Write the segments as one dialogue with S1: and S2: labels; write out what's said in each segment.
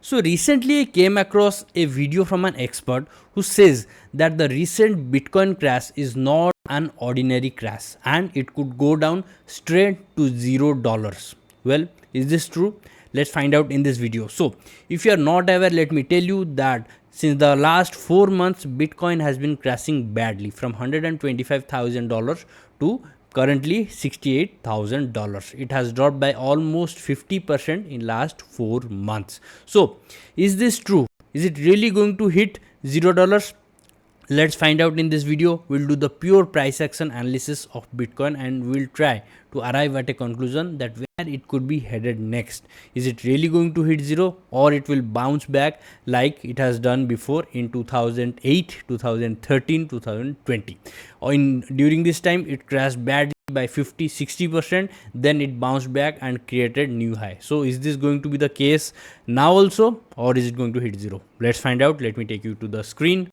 S1: So recently I came across a video from an expert who says that the recent Bitcoin crash is not an ordinary crash and it could go down straight to $0. Well, is this true? Let's find out in this video. So if you are not aware, let me tell you that since the last 4 months Bitcoin has been crashing badly from $125,000 to currently $68,000. It has dropped by almost 50% in last 4 months. So is this true? Is it really going to hit $0? Let's find out in this video. We'll do the pure price action analysis of Bitcoin and we'll try to arrive at a conclusion that where it could be headed next. Is it really going to hit zero, or it will bounce back like it has done before in 2008, 2013, 2020? Or during this time it crashed badly by 50-60%, then it bounced back and created new high. So is this going to be the case now also, or is it going to hit zero? Let's find out. Let me take you to the screen.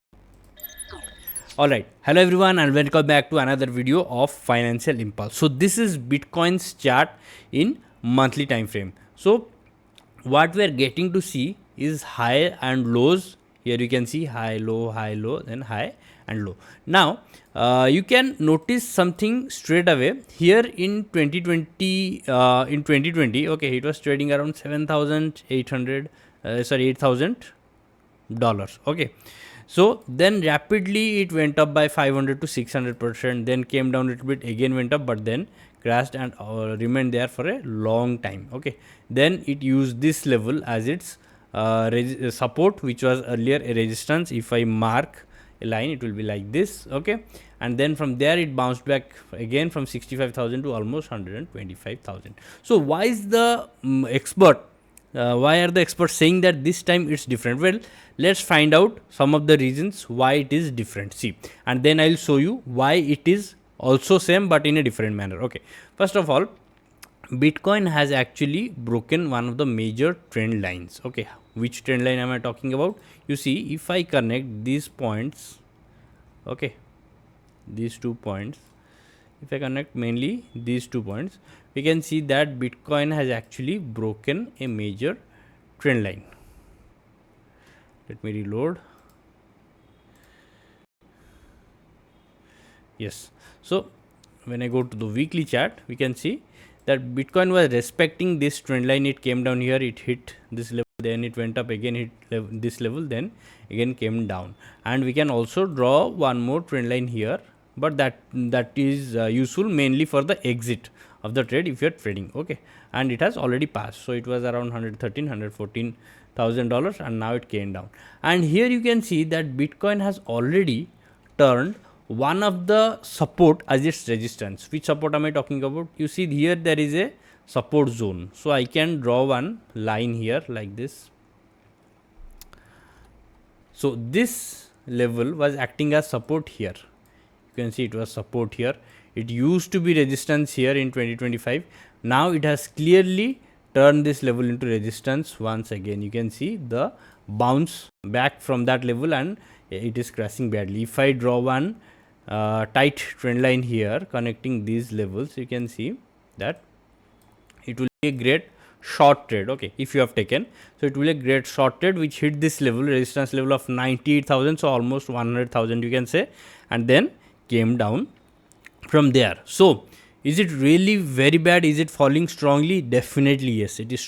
S1: Alright, hello everyone and welcome back to another video of Financial Impulse. So this is Bitcoin's chart in monthly time frame. So what we are getting to see is high and lows. Here you can see high, low, then high and low. Now you can notice something straight away here in 2020. Okay, it was trading around $7,800, $8,000. Okay. So then rapidly it went up by 500 to 600%, then came down a little bit, again went up, but then crashed and remained there for a long time. Okay, then it used this level as its support, which was earlier a resistance. If I mark a line, it will be like this. Okay, and then from there it bounced back again from 65,000 to almost 125,000. So why is the why are the experts saying that this time it's different? Well, let's find out some of the reasons why it is different. See, and then I'll show you why it is also same but in a different manner. Okay, first of all, Bitcoin has actually broken one of the major trend lines. Okay, which trend line am I talking about? You see, if I connect these points, okay, these 2 points, if I connect mainly these 2 points, we can see that Bitcoin has actually broken a major trend line. Let me reload. Yes, so when I go to the weekly chart, we can see that Bitcoin was respecting this trend line. It came down here, it hit this level, then it went up again, hit this level, then again came down. And we can also draw one more trend line here, but that is useful mainly for the exit of the trade if you are trading. Okay, and it has already passed. So it was around $114,000 and now it came down. And here you can see that Bitcoin has already turned one of the support as its resistance. Which support am I talking about? You see here there is a support zone. So I can draw one line here like this. So this level was acting as support here. You can see it was support here. It used to be resistance here in 2025. Now it has clearly turned this level into resistance once again. You can see the bounce back from that level and it is crashing badly. If I draw one tight trend line here connecting these levels, you can see that it will be a great short trade. Okay, if you have taken, so it will be a great short trade which hit this level, resistance level of 98,000, so almost 100,000 you can say, and then came down from there. So is it really very bad? Is it falling strongly? Definitely yes, it is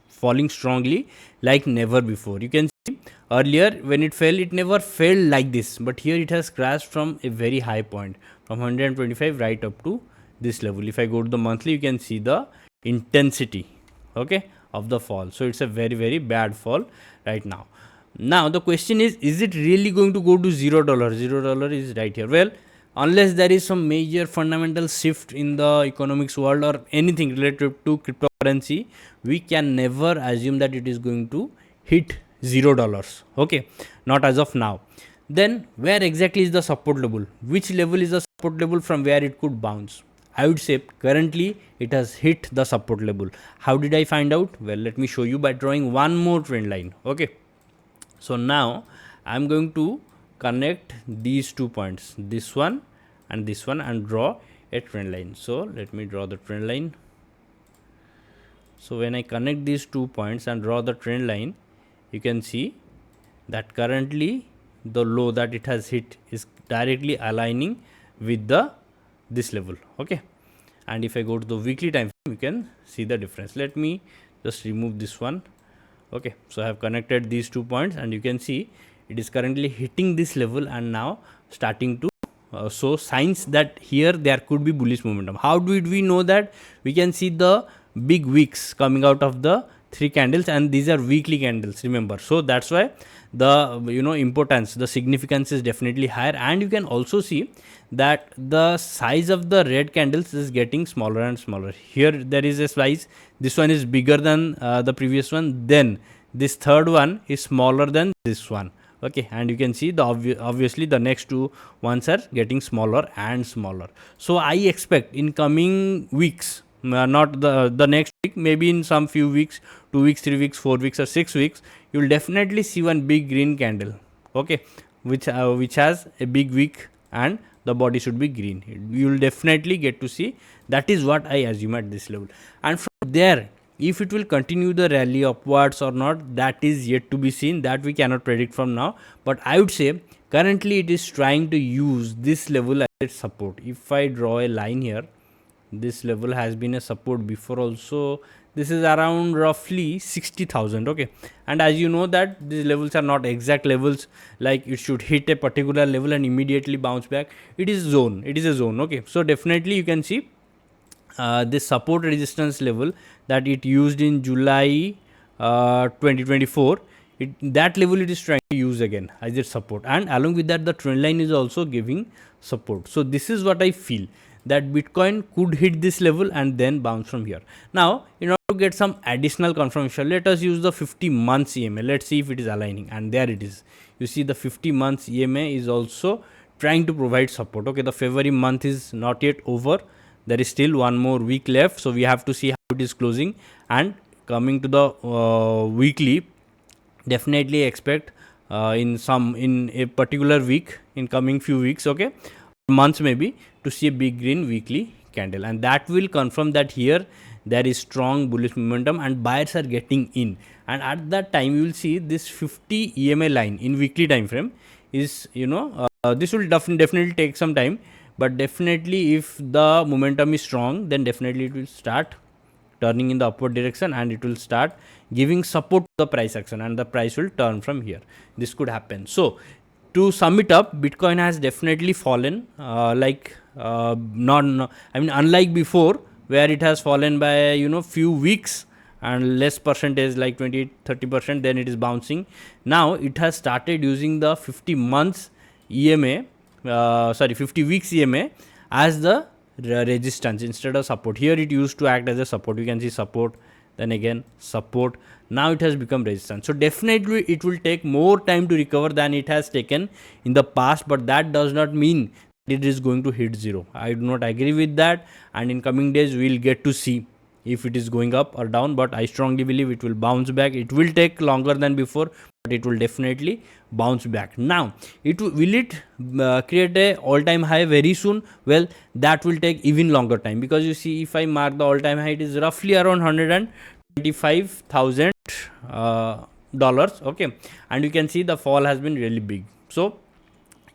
S1: falling strongly like never before. You can see earlier when it fell, it never fell like this, but here it has crashed from a very high point from 125 right up to this level. If I go to the monthly, you can see the intensity, okay, of the fall. So it's a very, very bad fall right now. Now the question is it really going to go to $0? $0 is right here. Well, unless there is some major fundamental shift in the economics world or anything related to cryptocurrency, we can never assume that it is going to hit $0. Okay, not as of now. Then where exactly is the support level? Which level is the support level from where it could bounce? I would say currently it has hit the support level. How did I find out? Well, let me show you by drawing one more trend line. Okay, so now I'm going to connect these 2 points, this one, and draw a trend line. So let me draw the trend line. So when I connect these 2 points and draw the trend line, you can see that currently the low that it has hit is directly aligning with this level. Okay, and if I go to the weekly time frame, you can see the difference. Let me just remove this one. Okay, so I have connected these 2 points, and you can see it is currently hitting this level and now starting to show signs that here there could be bullish momentum. How did we know that? We can see the big wicks coming out of the 3 candles, and these are weekly candles, remember. So that's why the importance, the significance is definitely higher. And you can also see that the size of the red candles is getting smaller and smaller. Here there is a size, this one is bigger than the previous one, then this third one is smaller than this one. Okay, and you can see the obviously the next 2 ones are getting smaller and smaller. So I expect in coming weeks, not the next week, maybe in some few weeks, 2 weeks, 3 weeks, 4 weeks or 6 weeks, you will definitely see one big green candle. Okay, which has a big wick and the body should be green. You will definitely get to see. That is what I assume at this level, and from there, if it will continue the rally upwards or not, that is yet to be seen. That we cannot predict from now. But I would say currently it is trying to use this level as its support. If I draw a line here, this level has been a support before also. This is around roughly 60,000. Okay, and as you know that these levels are not exact levels, like it should hit a particular level and immediately bounce back. It is a zone. Okay, so definitely you can see this support resistance level that it used in July 2024, that level it is trying to use again as its support, and along with that the trend line is also giving support. So this is what I feel, that Bitcoin could hit this level and then bounce from here. Now, in order to get some additional confirmation, let us use the 50 months EMA. Let's see if it is aligning, and there it is. You see the 50 months EMA is also trying to provide support. Okay, the February month is not yet over. There is still one more week left, so we have to see how it is closing. And coming to the weekly, definitely expect in a particular week, in coming few weeks, okay, months maybe, to see a big green weekly candle, and that will confirm that here there is strong bullish momentum and buyers are getting in. And at that time you will see this 50 EMA line in weekly time frame is this will definitely take some time, but definitely if the momentum is strong, then definitely it will start turning in the upward direction and it will start giving support to the price action, and the price will turn from here. This could happen. So to sum it up, Bitcoin has definitely fallen unlike before where it has fallen by few weeks and less percentage like 20-30%, then it is bouncing. Now it has started using the 50 months EMA 50 weeks EMA as the resistance instead of support. Here it used to act as a support. You can see support, then again support. Now it has become resistance. So definitely it will take more time to recover than it has taken in the past, but that does not mean it is going to hit zero. I do not agree with that, and in coming days we will get to see if it is going up or down, but I strongly believe it will bounce back. It will take longer than before, but it will definitely bounce back. Now will it create a all-time high very soon? Well, that will take even longer time, because you see, if I mark the all-time high, it is roughly around $125,000 okay, and you can see the fall has been really big. So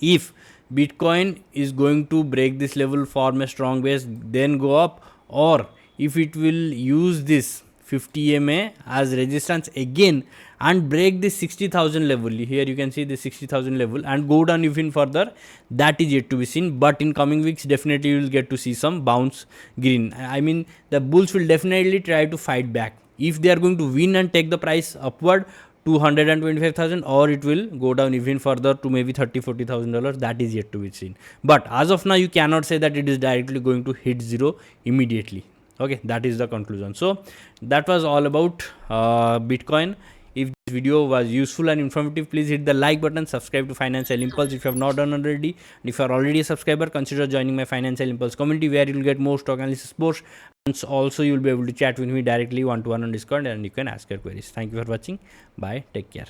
S1: if Bitcoin is going to break this level, form a strong base, then go up, or if it will use this 50 EMA as resistance again and break this 60,000 level, here you can see the 60,000 level, and go down even further, that is yet to be seen. But in coming weeks, definitely you will get to see some bounce green. I mean, the bulls will definitely try to fight back. If they are going to win and take the price upward to 125,000, or it will go down even further to maybe $30,000-$40,000, that is yet to be seen. But as of now, you cannot say that it is directly going to hit zero immediately. Okay, that is the conclusion. So that was all about Bitcoin. If this video was useful and informative, please hit the like button, subscribe to Financial Impulse if you have not done already, and if you are already a subscriber, consider joining my Financial Impulse community, where you will get more stock analysis posts, and also you will be able to chat with me directly one-to-one on Discord, and you can ask your queries. Thank you for watching. Bye, take care.